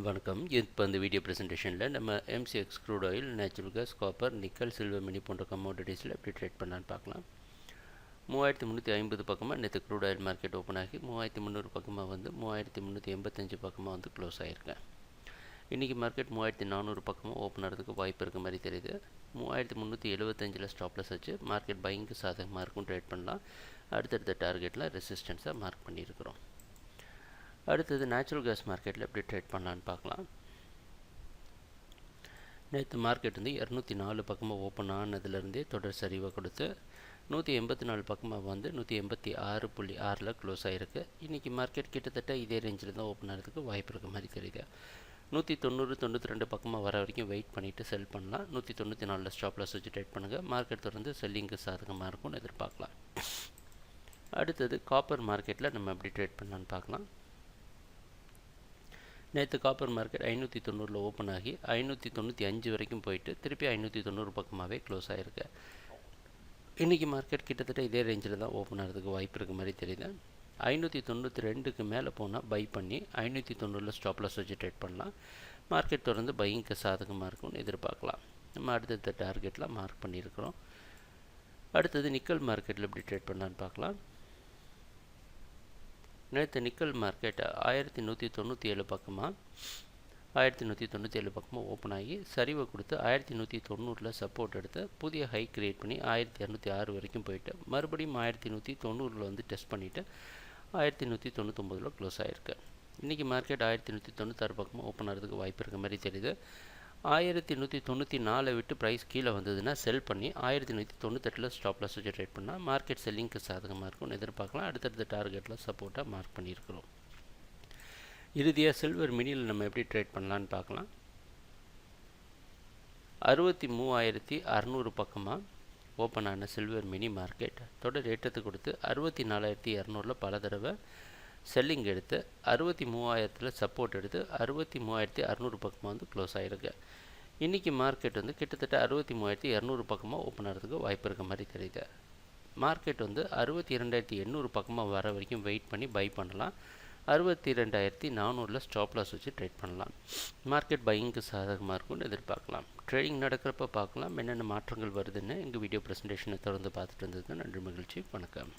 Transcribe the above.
வணக்கம். இப்போ இந்த வீடியோ ப்ரெசன்டேஷனில் நம்ம MCX crude oil, natural gas, copper, nickel, silver mini போன்ற கமோடிட்டிஸில் எப்படி ட்ரேட் பண்ணலான்னு பார்க்கலாம். 3350 பக்கமாக நேற்று க்ரூட் ஆயில் மார்க்கெட் ஓப்பன் ஆகி 3300 பக்கமாக வந்து 3385 பக்கமாக வந்து க்ளோஸ் ஆகிருக்கேன். இன்றைக்கி மார்க்கெட் 3400 பக்கமாக ஓப்பன் ஆகிறதுக்கு வாய்ப்பு இருக்க மாதிரி தெரியுது. 3375 ஸ்டாப்லஸ் வச்சு மார்க்கெட் பையிங்க்கு சாதகமாக இருக்கும், ட்ரேட் பண்ணலாம். அடுத்தடுத்த டார்கெட்டில் ரெசிஸ்டன்ஸாக மார்க் பண்ணியிருக்கிறோம். அடுத்தது நேச்சுரல் கேஸ் மார்க்கெட்டில் எப்படி ட்ரேட் பண்ணலான்னு பார்க்கலாம். நேற்று மார்க்கெட் வந்து 204 பக்கமாக ஓப்பன் ஆனதுலேருந்தே தொடர் சரிவாக கொடுத்து 184 பக்கமாக வந்து 186.6 க்ளோஸ் ஆகிருக்கு. இன்றைக்கி மார்க்கெட் கிட்டத்தட்ட இதே ரேஞ்சில் தான் ஓப்பன் ஆகிறதுக்கு வாய்ப்பு இருக்க மாதிரி தெரியுது. 190-92 பக்கமாக வர வரைக்கும் வெயிட் பண்ணிவிட்டு செல் பண்ணலாம். 194 ஸ்டாப்லாஸ் வச்சு ட்ரேட் பண்ணுங்கள். மார்க்கெட் தொடர்ந்து செல்லிங்கு சாதகமாக இருக்கும்னு எதிர்பார்க்கலாம். அடுத்தது காப்பர் மார்க்கெட்டில் நம்ம எப்படி ட்ரேட் பண்ணலான்னு பார்க்கலாம். நேற்று காப்பர் மார்க்கெட் 590 ஓப்பன் ஆகி 595 வரைக்கும் போயிட்டு திருப்பி 590 பக்கமாகவே க்ளோஸ் ஆகிருக்கு. இன்றைக்கி மார்க்கெட் கிட்டத்தட்ட இதே ரேஞ்சில் தான் ஓப்பன் ஆகிறதுக்கு வாய்ப்பு இருக்க மாதிரி தெரியுது. 592க்கு மேலே போனால் பை பண்ணி 590 ஸ்டாப்லாஸ் வச்சு ட்ரேட் பண்ணலாம். மார்க்கெட் தொடர்ந்து பையிங்க்கு சாதகமாக இருக்கும்னு எதிர்பார்க்கலாம். நம்ம அடுத்தடுத்த டார்கெட்டில் மார்க் பண்ணியிருக்கிறோம். அடுத்தது நிக்கல் மார்க்கெட்டில் எப்படி ட்ரேட் பண்ணலான்னு பார்க்கலாம். நேற்று நிக்கல் மார்க்கெட் 1197 பக்கமாக 1197 பக்கமாக ஓப்பன் ஆகி சரிவை கொடுத்து 1190 சப்போர்ட் எடுத்து புதிய ஹை கிரியேட் பண்ணி 1206 வரைக்கும் போயிட்டு மறுபடியும் 1190 வந்து டெஸ்ட் பண்ணிவிட்டு 1199 க்ளோஸ் ஆகிருக்கு. இன்றைக்கி மார்க்கெட் 1196 பக்கமாக ஓப்பன் ஆகிறதுக்கு வாய்ப்பு இருக்க மாதிரி தெரியுது. 1194 விட்டு ப்ரைஸ் கீழே வந்ததுன்னா செல் பண்ணி 1198 ஸ்டாப்லாஸ் வச்சு ட்ரேட் பண்ணால் மார்க்கெட் செல்லிங்க்கு சாதகமாக இருக்கும்னு எதிர்பார்க்கலாம். அடுத்தடுத்த டார்கெட்டில் சப்போர்ட்டாக மார்க் பண்ணியிருக்கிறோம். இறுதியாக சில்வர் மினியில் நம்ம எப்படி ட்ரேட் பண்ணலான்னு பார்க்கலாம். 63,600 பக்கமாக ஓப்பன் ஆன சில்வர் மினி மார்க்கெட் தொடர் ஏற்றத்தை கொடுத்து 64,200 பல தடவை செல்லிங் எடுத்து 63,000 சப்போர்ட் எடுத்து 63,600 பக்கமாக வந்து க்ளோஸ் ஆகிருக்கு. இன்றைக்கி மார்க்கெட் வந்து கிட்டத்தட்ட 63,200 பக்கமாக ஓப்பன் ஆகிறதுக்கு வாய்ப்பு இருக்க மாதிரி தெரியுது. மார்க்கெட் வந்து 62,800 பக்கமாக வர வரைக்கும் வெயிட் பண்ணி பை பண்ணலாம். 62,400 ஸ்டாப்லாஸ் வச்சு ட்ரேட் பண்ணலாம். மார்க்கெட் பையிங்க்கு சாதகமாக இருக்கும்னு எதிர்பார்க்கலாம். ட்ரேடிங் நடக்கிறப்ப பார்க்கலாம் என்னென்ன மாற்றங்கள் வருதுன்னு எங்கள் வீடியோ ப்ரெசன்டேஷனை தொடர்ந்து பார்த்துட்டு இருந்தது. நன்றி, மகிழ்ச்சி, வணக்கம்.